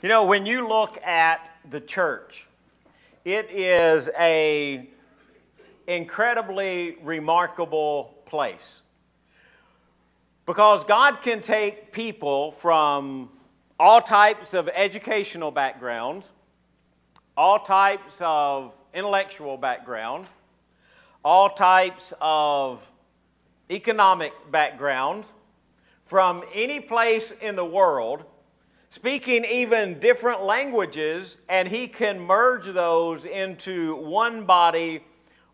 You know, when you look at the church, it is an incredibly remarkable place. Because God can take people from all types of educational backgrounds, all types of intellectual background, all types of economic backgrounds, from any place in the world, speaking even different languages, and He can merge those into one body,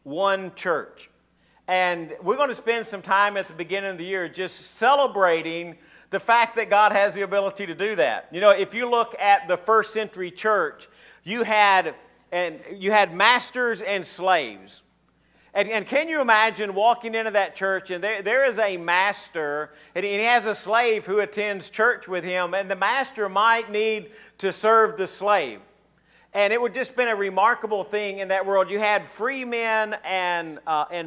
one church. And we're going to spend some time at the beginning of the year just celebrating the fact that God has the ability to do that. You know, if you look at the first century church, you had masters and slaves. And can you imagine walking into that church and there is a master and he has a slave who attends church with him, and the master might need to serve the slave. And it would just been a remarkable thing in that world. You had free men and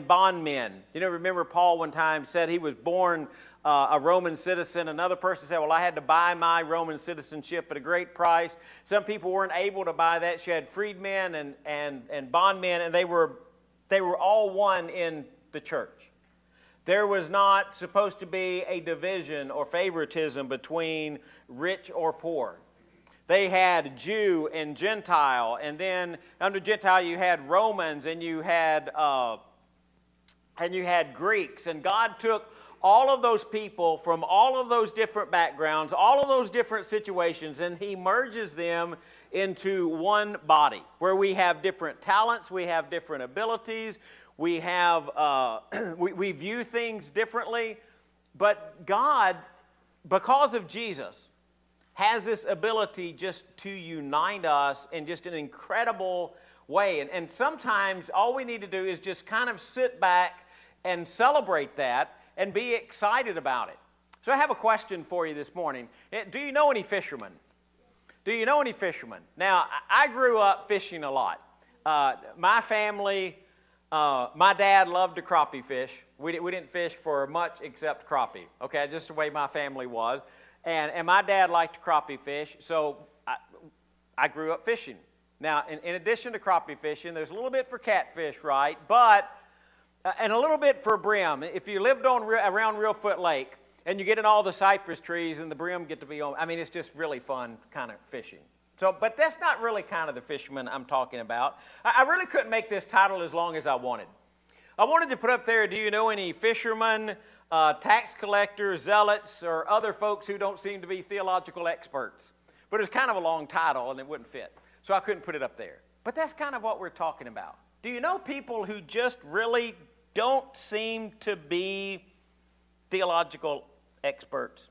bondmen. You know, remember Paul one time said he was born a Roman citizen. Another person said, well, I had to buy my Roman citizenship at a great price. Some people weren't able to buy that. So you had freedmen and bondmen, and they were all one in the church. There was not supposed to be a division or favoritism between rich or poor. They had Jew and Gentile, and then under Gentile you had Romans, and you had Greeks, and God took all of those people from all of those different backgrounds, all of those different situations, and He merges them into one body where we have different talents, we have different abilities, we have we view things differently, but God, because of Jesus, has this ability just to unite us in just an incredible way. And sometimes all we need to do is just kind of sit back and celebrate that and be excited about it. So I have a question for you this morning. Do you know any fishermen? Do you know any fishermen? Now, I grew up fishing a lot. My family, my dad loved to crappie fish. We didn't fish for much except crappie, okay, just the way my family was. And my dad liked to crappie fish, so I grew up fishing. Now, in addition to crappie fishing, there's a little bit for catfish, right? But, and a little bit for brim. If you lived around Reelfoot Lake and you get in all the cypress trees and the brim get to be on, I mean, it's just really fun kind of fishing. So, but that's not really kind of the fisherman I'm talking about. I really couldn't make this title as long as I wanted. I wanted to put up there, do you know any fishermen, tax collectors, zealots, or other folks who don't seem to be theological experts? But it was kind of a long title and it wouldn't fit. So I couldn't put it up there. But that's kind of what we're talking about. Do you know people who just really don't seem to be theological experts?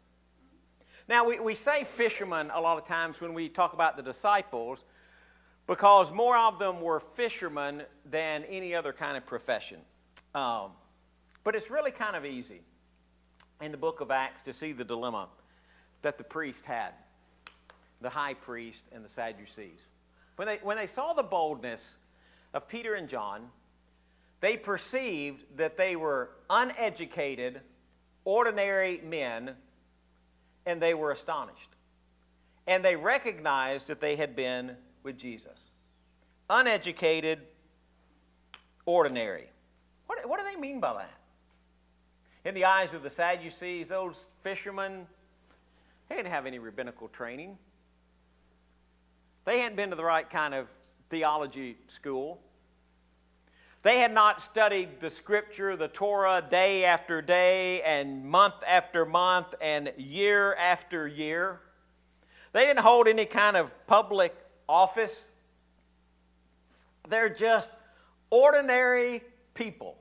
Now, we say fishermen a lot of times when we talk about the disciples because more of them were fishermen than any other kind of profession. But it's really kind of easy in the book of Acts to see the dilemma that the priest had, the high priest and the Sadducees. When they saw the boldness of Peter and John, they perceived that they were uneducated, ordinary men, and they were astonished. And they recognized that they had been with Jesus. Uneducated, ordinary. What do they mean by that? In the eyes of the Sadducees, those fishermen, they didn't have any rabbinical training. They hadn't been to the right kind of theology school. They had not studied the Scripture, the Torah, day after day and month after month and year after year. They didn't hold any kind of public office. They're just ordinary people.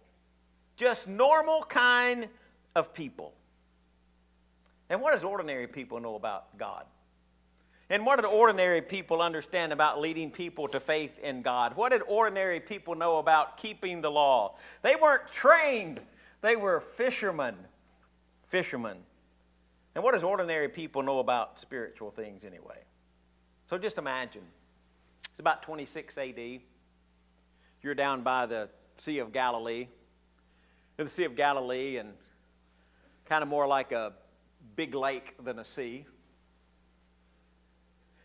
Just normal kind of people. And what does ordinary people know about God? And what did ordinary people understand about leading people to faith in God? What did ordinary people know about keeping the law? They weren't trained. They were fishermen. Fishermen. And what does ordinary people know about spiritual things anyway? So just imagine. It's about 26 AD. You're down by the Sea of Galilee. In the Sea of Galilee, and kind of more like a big lake than a sea.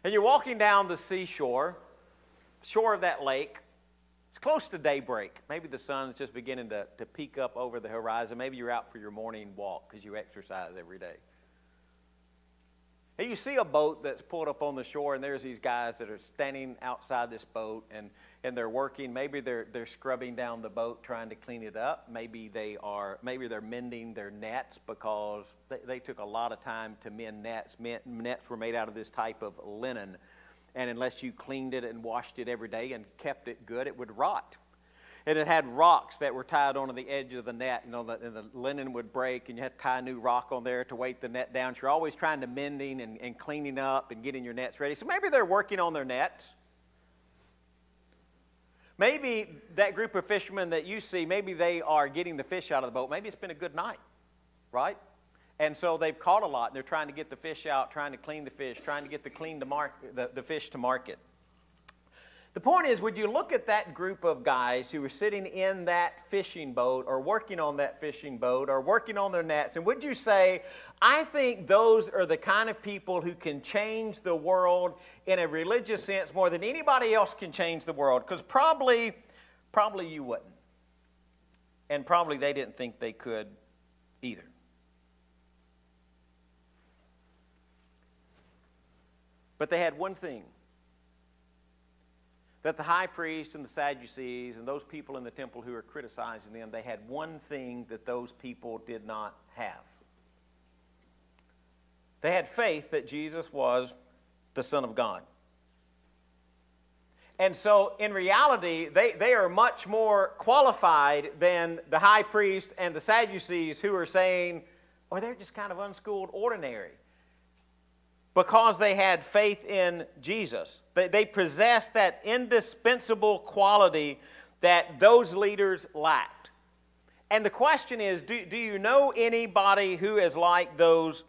And you're walking down the seashore, shore of that lake. It's close to daybreak. Maybe the sun's just beginning to peek up over the horizon. Maybe you're out for your morning walk because you exercise every day. And you see a boat that's pulled up on the shore, and there's these guys that are standing outside this boat, and they're working. Maybe they're scrubbing down the boat, trying to clean it up. Maybe they're mending their nets because they took a lot of time to mend nets. Nets were made out of this type of linen, and unless you cleaned it and washed it every day and kept it good, it would rot. And it had rocks that were tied onto the edge of the net, and the linen would break, and you had to tie a new rock on there to weight the net down. So you're always trying to mending and cleaning up and getting your nets ready. So maybe they're working on their nets. Maybe that group of fishermen that you see, maybe they are getting the fish out of the boat. Maybe it's been a good night, right? And so they've caught a lot, and they're trying to get the fish out, trying to clean the fish, trying to get the fish to market. The point is, would you look at that group of guys who were sitting in that fishing boat or working on that fishing boat or working on their nets, and would you say, I think those are the kind of people who can change the world in a religious sense more than anybody else can change the world? Because probably you wouldn't. And probably they didn't think they could either. But they had one thing that the high priest and the Sadducees and those people in the temple who were criticizing them, they had one thing that those people did not have. They had faith that Jesus was the Son of God. And so, in reality, they are much more qualified than the high priest and the Sadducees who are saying, oh, they're just kind of unschooled ordinary. Because they had faith in Jesus. They possessed that indispensable quality that those leaders lacked. And the question is, do you know anybody who is like those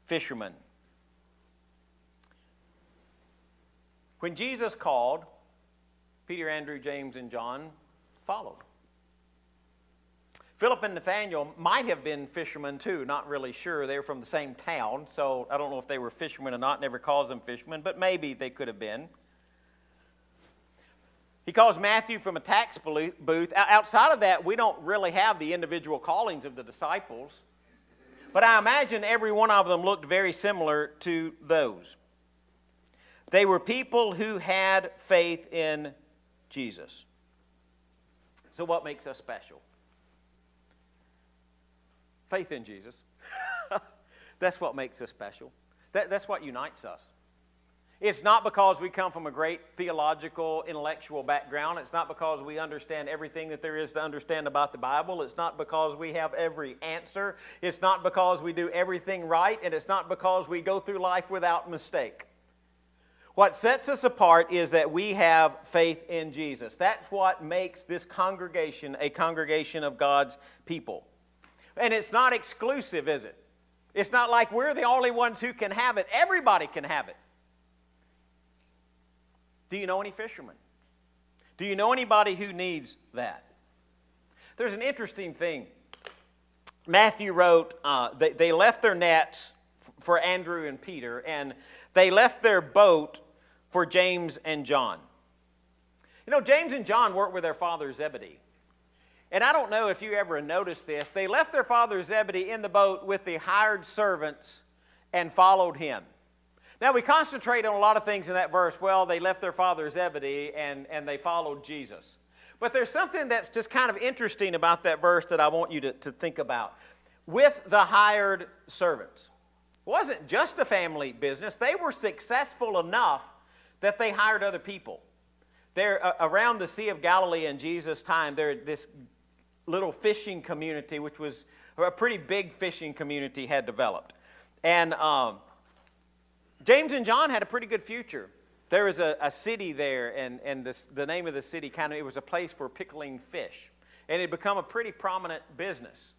fishermen? When Jesus called, Peter, Andrew, James, and John followed. Philip and Nathanael might have been fishermen too, not really sure. They were from the same town, so I don't know if they were fishermen or not, never calls them fishermen, but maybe they could have been. He calls Matthew from a tax booth. Outside of that, we don't really have the individual callings of the disciples, but I imagine every one of them looked very similar to those. They were people who had faith in Jesus. So what makes us special? Faith in Jesus. That's what makes us special. That's what unites us. It's not because we come from a great theological, intellectual background. It's not because we understand everything that there is to understand about the Bible. It's not because we have every answer. It's not because we do everything right. And it's not because we go through life without mistake. What sets us apart is that we have faith in Jesus. That's what makes this congregation a congregation of God's people. And it's not exclusive, is it? It's not like we're the only ones who can have it. Everybody can have it. Do you know any fishermen? Do you know anybody who needs that? There's an interesting thing. Matthew wrote, they left their nets for Andrew and Peter, and they left their boat for James and John. You know, James and John worked with their father Zebedee. And I don't know if you ever noticed this. They left their father Zebedee in the boat with the hired servants and followed him. Now, we concentrate on a lot of things in that verse. Well, they left their father Zebedee and they followed Jesus. But there's something that's just kind of interesting about that verse that I want you to think about. With the hired servants. It wasn't just a family business. They were successful enough that they hired other people. They're around the Sea of Galilee in Jesus' time. There, this little fishing community, which was a pretty big fishing community, had developed. And James and John had a pretty good future. There was a city there, and the name of the city it was a place for pickling fish. And it had become a pretty prominent business.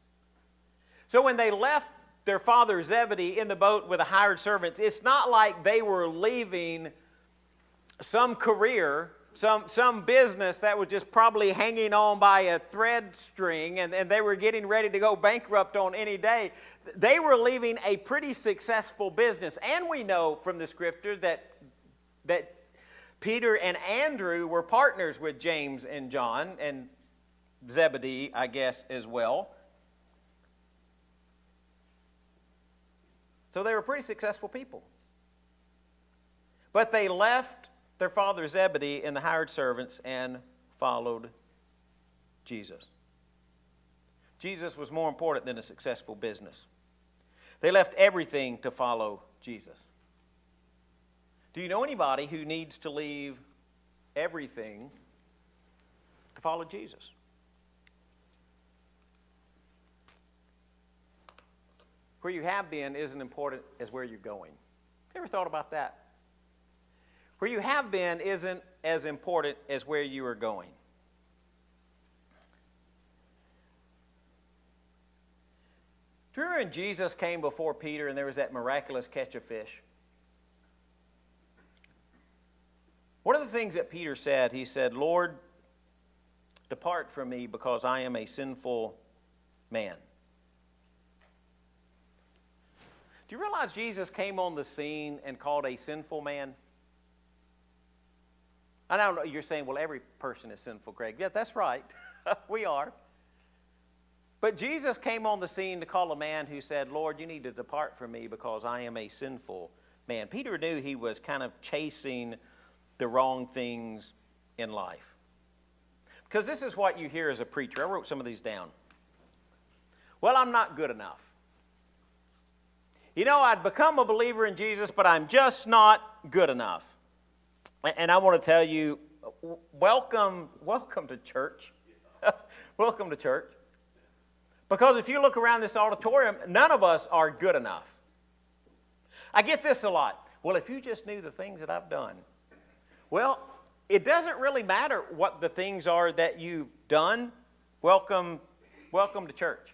So when they left their father Zebedee in the boat with the hired servants, it's not like they were leaving some career, some business that was just probably hanging on by a thread string, and they were getting ready to go bankrupt on any day. They were leaving a pretty successful business. And we know from the scripture that that Peter and Andrew were partners with James and John, and Zebedee, I guess, as well. So they were pretty successful people. But they left their father Zebedee and the hired servants and followed Jesus. Jesus was more important than a successful business. They left everything to follow Jesus. Do you know anybody who needs to leave everything to follow Jesus? Where you have been isn't important as where you're going. You ever thought about that? Where you have been isn't as important as where you are going. Do you remember when Jesus came before Peter and there was that miraculous catch of fish? One of the things that Peter said, he said, "Lord, depart from me because I am a sinful man." Do you realize Jesus came on the scene and called a sinful man? I know you're saying, well, every person is sinful, Greg. Yeah, that's right. We are. But Jesus came on the scene to call a man who said, "Lord, you need to depart from me because I am a sinful man." Peter knew he was kind of chasing the wrong things in life. Because this is what you hear as a preacher. I wrote some of these down. "Well, I'm not good enough. You know, I'd become a believer in Jesus, but I'm just not good enough." And I want to tell you, welcome to church. Welcome to church. Because if you look around this auditorium, none of us are good enough. I get this a lot. "Well, if you just knew the things that I've done." Well, it doesn't really matter what the things are that you've done. Welcome to church.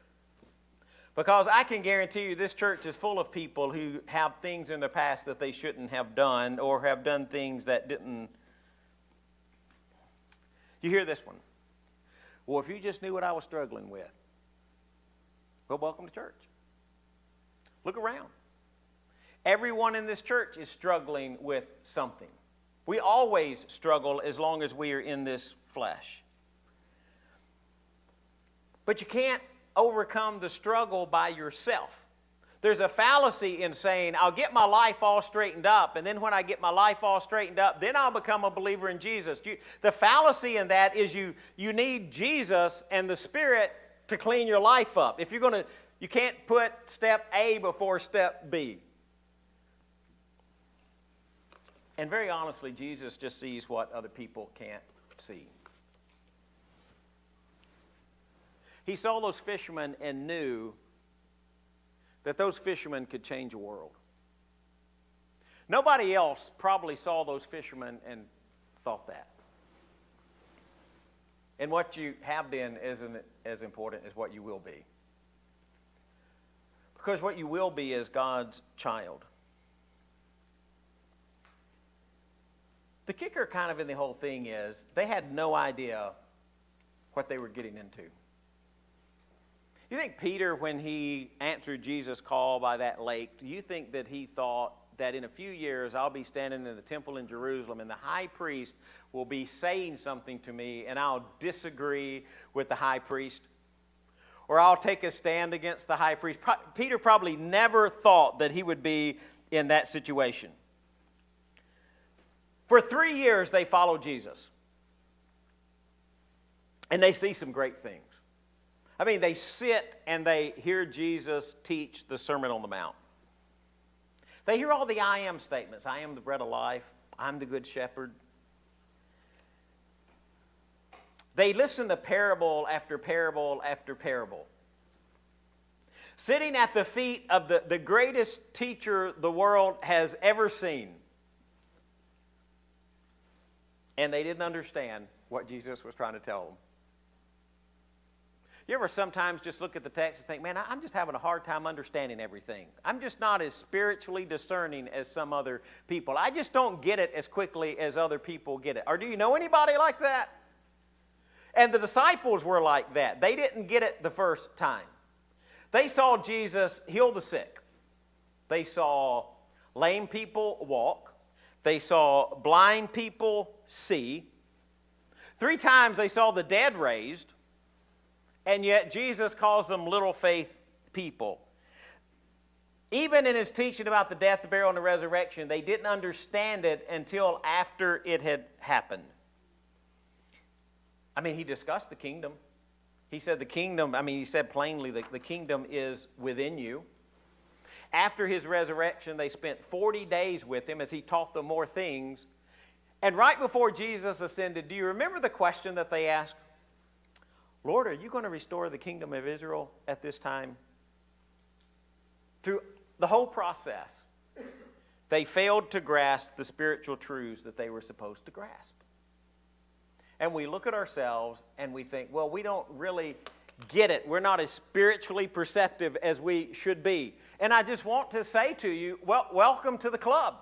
Because I can guarantee you this church is full of people who have things in their past that they shouldn't have done or have done things that didn't. You hear this one. "Well, if you just knew what I was struggling with." Well, welcome to church. Look around. Everyone in this church is struggling with something. We always struggle as long as we are in this flesh. But you can't overcome the struggle by yourself. There's a fallacy in saying, "I'll get my life all straightened up, and then when I get my life all straightened up, then I'll become a believer in Jesus." The fallacy in that is you need Jesus and the Spirit to clean your life up. You can't put step A before step B. And very honestly, Jesus just sees what other people can't see. He saw those fishermen and knew that those fishermen could change a world. Nobody else probably saw those fishermen and thought that. And what you have been isn't as important as what you will be. Because what you will be is God's child. The kicker kind of in the whole thing is they had no idea what they were getting into. You think Peter, when he answered Jesus' call by that lake, do you think that he thought that in a few years I'll be standing in the temple in Jerusalem and the high priest will be saying something to me and I'll disagree with the high priest? Or I'll take a stand against the high priest? Peter probably never thought that he would be in that situation. For 3 years they followed Jesus. And they see some great things. I mean, they sit and they hear Jesus teach the Sermon on the Mount. They hear all the I am statements. I am the bread of life. I'm the good shepherd. They listen to parable after parable after parable. Sitting at the feet of the greatest teacher the world has ever seen. And they didn't understand what Jesus was trying to tell them. You ever sometimes just look at the text and think, man, I'm just having a hard time understanding everything. I'm just not as spiritually discerning as some other people. I just don't get it as quickly as other people get it. Or do you know anybody like that? And the disciples were like that. They didn't get it the first time. They saw Jesus heal the sick. They saw lame people walk. they saw blind people see. 3 times they saw the dead raised. And yet Jesus calls them little faith people. Even in his teaching about the death, the burial, and the resurrection, they didn't understand it until after it had happened. I mean, he discussed the kingdom. He said the kingdom, he said plainly that the kingdom is within you. After his resurrection, they spent 40 days with him as he taught them more things. And right before Jesus ascended, do you remember the question that they asked? Lord, are you going to restore the kingdom of Israel at this time? Through the whole process, they failed to grasp the spiritual truths that they were supposed to grasp. And we look at ourselves and we think, well, we don't really get it. We're not as spiritually perceptive as we should be. And I just want to say to you, well, welcome to the club.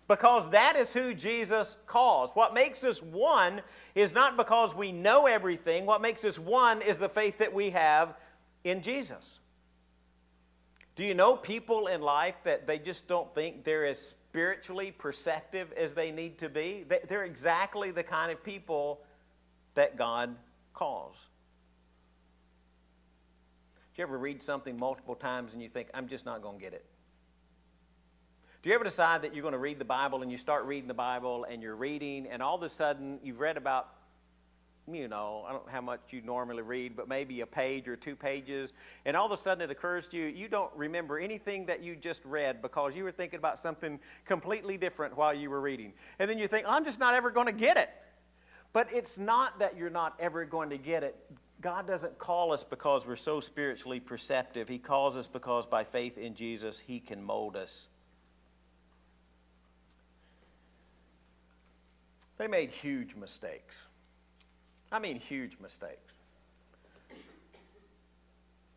Because that is who Jesus calls. What makes us one is not because we know everything. What makes us one is the faith that we have in Jesus. Do you know people in life that they just don't think they're as spiritually perceptive as they need to be? They're exactly the kind of people that God calls. Do you ever read something multiple times and you think, I'm just not going to get it? Do you ever decide that you're going to read the Bible and you start reading the Bible and you're reading and all of a sudden you've read about, I don't know how much you normally read, but maybe a page or 2 pages, and all of a sudden it occurs to you, you don't remember anything that you just read because you were thinking about something completely different while you were reading. And then you think, I'm just not ever going to get it. But it's not that you're not ever going to get it. God doesn't call us because we're so spiritually perceptive. He calls us because by faith in Jesus, He can mold us. They made huge mistakes. Huge mistakes.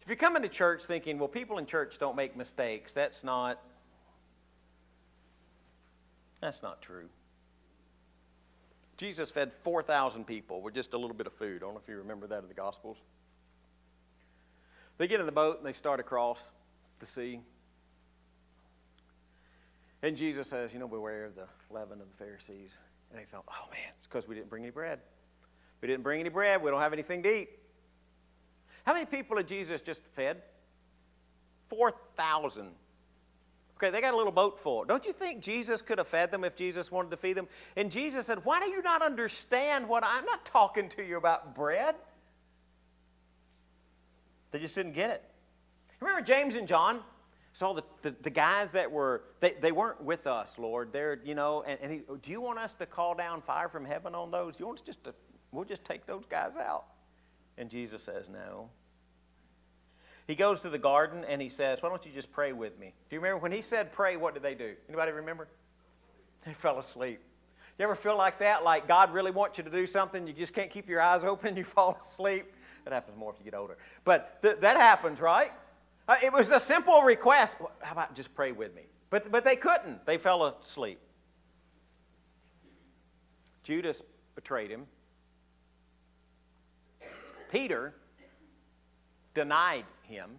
If you're coming to church thinking, well, people in church don't make mistakes, that's not true. Jesus fed 4,000 people with just a little bit of food. I don't know if you remember that in the Gospels. They get in the boat and they start across the sea. And Jesus says, beware of the leaven of the Pharisees. And they thought, oh man, it's because we didn't bring any bread. We didn't bring any bread. We don't have anything to eat. How many people had Jesus just fed? 4,000. Okay, they got a little boat full. Don't you think Jesus could have fed them if Jesus wanted to feed them? And Jesus said, why do you not understand what I'm not talking to you about bread? They just didn't get it. Remember James and John? Saw the guys that were, they weren't with us, Lord. They're, and he, do you want us to call down fire from heaven on those? Do you want us we'll just take those guys out? And Jesus says, no. He goes to the garden and he says, why don't you just pray with me? Do you remember when he said pray, what did they do? Anybody remember? They fell asleep. You ever feel like that? Like God really wants you to do something, you just can't keep your eyes open, you fall asleep? That happens more if you get older. But that happens, right? It was a simple request. Well, how about just pray with me? But they couldn't. They fell asleep. Judas betrayed him. Peter denied him.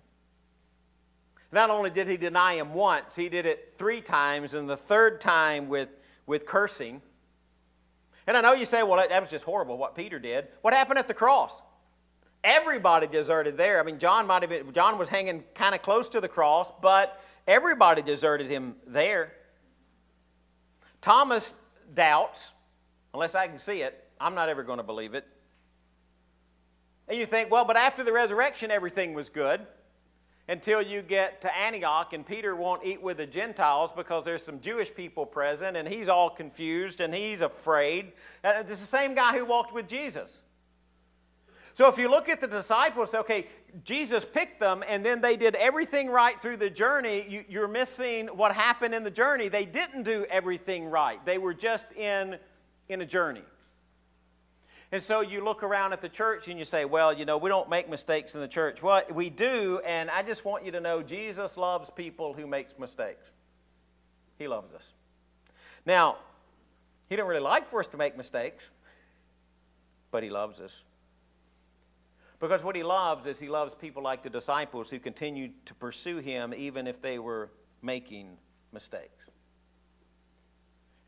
Not only did he deny him once, he did it 3 times, and the 3rd time with cursing. And I know you say, well, that was just horrible what Peter did. What happened at the cross? Everybody deserted there. John was hanging kind of close to the cross, but everybody deserted him there. Thomas doubts, unless I can see it. I'm not ever going to believe it. And you think, well, but after the resurrection, everything was good until you get to Antioch, and Peter won't eat with the Gentiles because there's some Jewish people present, and he's all confused, and he's afraid. And it's the same guy who walked with Jesus. So if you look at the disciples, okay, Jesus picked them, and then they did everything right through the journey. You're missing what happened in the journey. They didn't do everything right. They were just in a journey. And so you look around at the church and you say, well, we don't make mistakes in the church. Well, we do, and I just want you to know Jesus loves people who make mistakes. He loves us. Now, He don't really like for us to make mistakes, but He loves us. Because what He loves is He loves people like the disciples who continued to pursue Him even if they were making mistakes.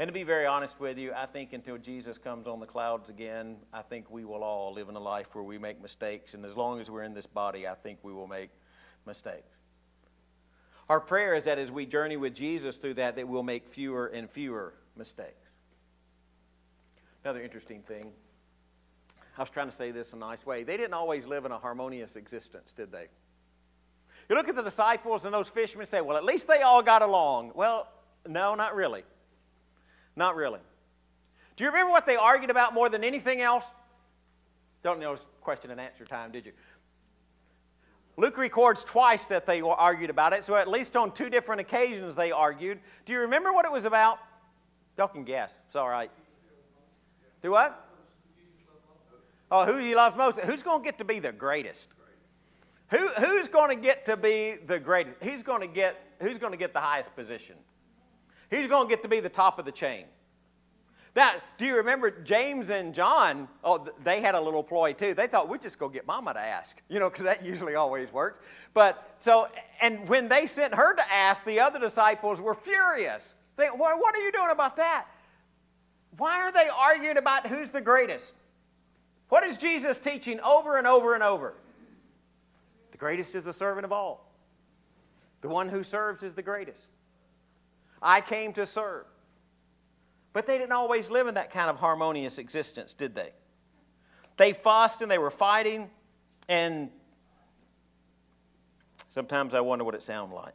And to be very honest with you, I think until Jesus comes on the clouds again, I think we will all live in a life where we make mistakes. And as long as we're in this body, I think we will make mistakes. Our prayer is that as we journey with Jesus through that we'll make fewer and fewer mistakes. Another interesting thing, I was trying to say this in a nice way. They didn't always live in a harmonious existence, did they? You look at the disciples and those fishermen and say, well, at least they all got along. Well, no, not really. Not really. Do you remember what they argued about more than anything else? Don't know, it's question and answer time, did you? Luke records twice that they argued about it, so at least on 2 different occasions they argued. Do you remember what it was about? Y'all can guess. It's all right. Do what? Oh, who he loves most. Who's going to get to be the greatest? Who's going to get to be the greatest? Who's going to get the highest position? Who's going to get to be the top of the chain? Now, do you remember James and John? Oh, they had a little ploy too. They thought, we'd just go get Mama to ask, because that usually always works. And when they sent her to ask, the other disciples were furious. Saying, well, what are you doing about that? Why are they arguing about who's the greatest? What is Jesus teaching over and over and over? The greatest is the servant of all. The one who serves is the greatest. I came to serve. But they didn't always live in that kind of harmonious existence, did they? They fussed and they were fighting, and sometimes I wonder what it sounded like.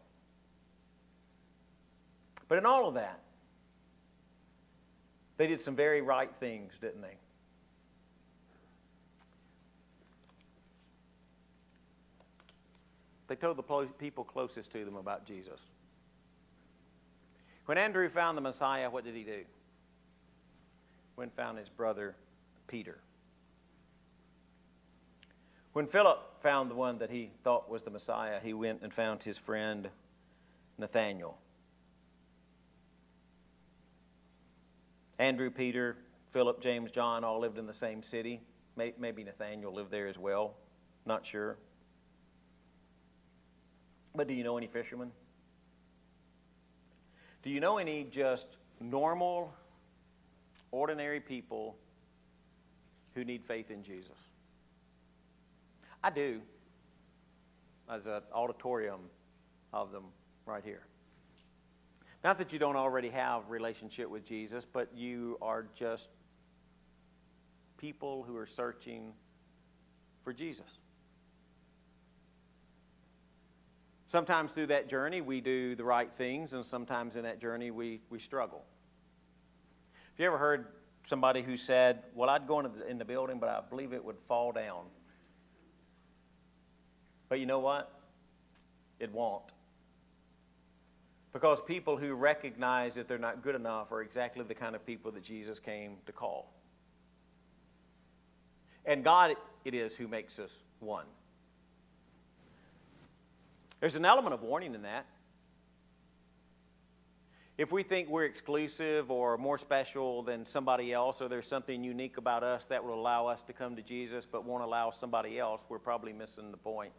But in all of that, they did some very right things, didn't they? They told the people closest to them about Jesus. When Andrew found the Messiah, what did he do? Went and found his brother Peter. When Philip found the one that he thought was the Messiah, he went and found his friend Nathanael. Andrew, Peter, Philip, James, John all lived in the same city. Maybe Nathanael lived there as well. Not sure. But do you know any fishermen? Do you know any just normal, ordinary people who need faith in Jesus? I do. There's an auditorium of them right here. Not that you don't already have a relationship with Jesus, but you are just people who are searching for Jesus. Sometimes through that journey we do the right things, and sometimes in that journey we struggle. Have you ever heard somebody who said, well, I'd go in the building, but I believe it would fall down? But you know what? It won't. Because people who recognize that they're not good enough are exactly the kind of people that Jesus came to call. And God it is who makes us one. There's an element of warning in that. If we think we're exclusive or more special than somebody else, or there's something unique about us that will allow us to come to Jesus but won't allow somebody else, we're probably missing the point.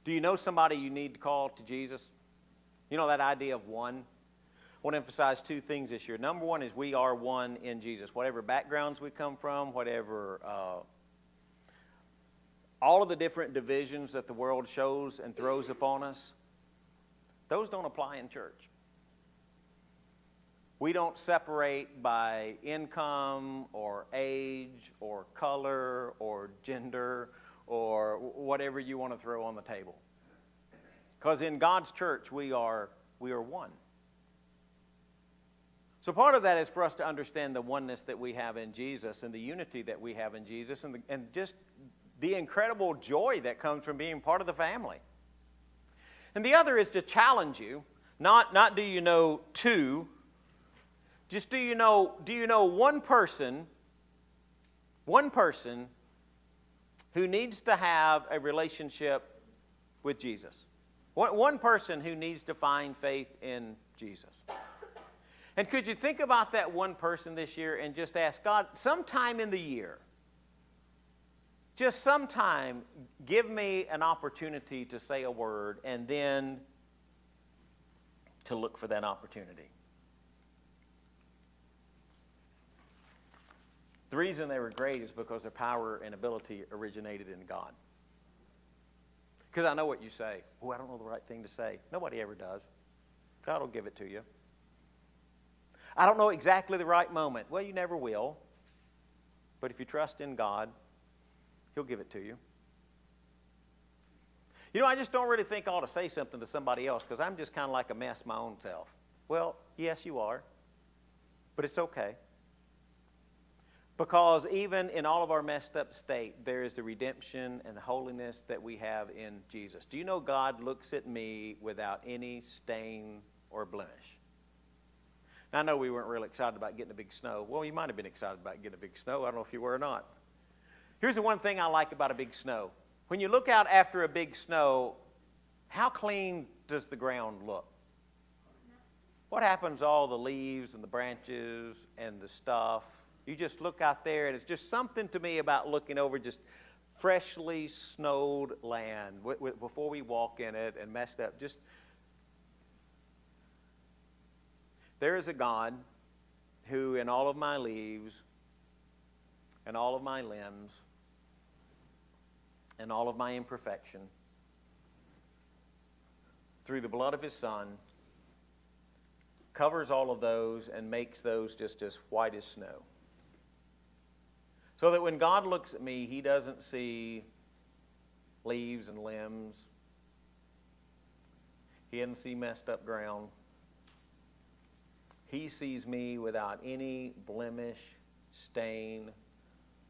Do you know somebody you need to call to Jesus? You know that idea of one? I want to emphasize 2 things this year. Number 1 is we are one in Jesus. Whatever backgrounds we come from, whatever all of the different divisions that the world shows and throws upon us, those don't apply in church. We don't separate by income or age or color or gender or whatever you want to throw on the table. Because in God's church, we are one. So part of that is for us to understand the oneness that we have in Jesus and the unity that we have in Jesus and just the incredible joy that comes from being part of the family. And the other is to challenge you, not do you know 2, just do you know one person who needs to have a relationship with Jesus. One person who needs to find faith in Jesus. And could you think about that one person this year and just ask God, sometime in the year, just sometime, give me an opportunity to say a word, and then to look for that opportunity. The reason they were great is because their power and ability originated in God. Because I know what you say. Oh, I don't know the right thing to say. Nobody ever does. God will give it to you. I don't know exactly the right moment. Well, you never will. But if you trust in God, He'll give it to you. You know, I just don't really think I ought to say something to somebody else because I'm just kind of like a mess my own self. Well, yes, you are. But it's okay. Because even in all of our messed up state, there is the redemption and the holiness that we have in Jesus. Do you know God looks at me without any stain or blemish? Now, I know we weren't really excited about getting a big snow. Well, you might have been excited about getting a big snow. I don't know if you were or not. Here's the one thing I like about a big snow. When you look out after a big snow, how clean does the ground look? What happens to all the leaves and the branches and the stuff? You just look out there, and it's just something to me about looking over just freshly snowed land before we walk in it and messed up. Just there is a God who, in all of my leaves and all of my limbs and all of my imperfection, through the blood of His Son, covers all of those and makes those just as white as snow. So that when God looks at me, He doesn't see leaves and limbs. He doesn't see messed up ground. He sees me without any blemish, stain,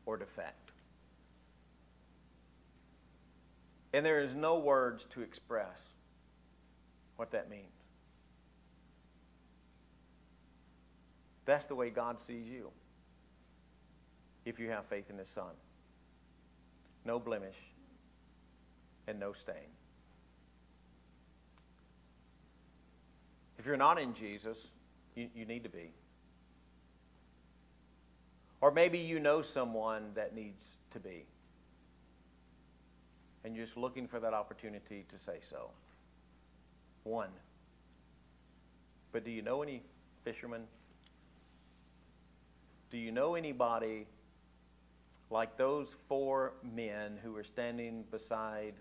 or defect. And there is no words to express what that means. That's the way God sees you. If you have faith in His Son. No blemish and no stain. If you're not in Jesus, you need to be. Or maybe you know someone that needs to be. And you're just looking for that opportunity to say so. One. But do you know any fishermen? Do you know anybody like those 4 men who were standing beside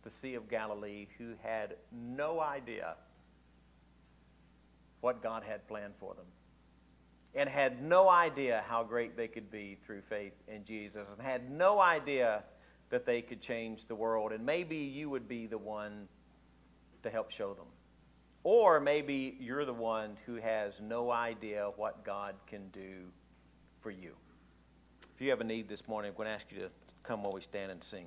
the Sea of Galilee who had no idea what God had planned for them and had no idea how great they could be through faith in Jesus and had no idea that they could change the world, and maybe you would be the one to help show them. Or maybe you're the one who has no idea what God can do for you. If you have a need this morning, I'm going to ask you to come while we stand and sing.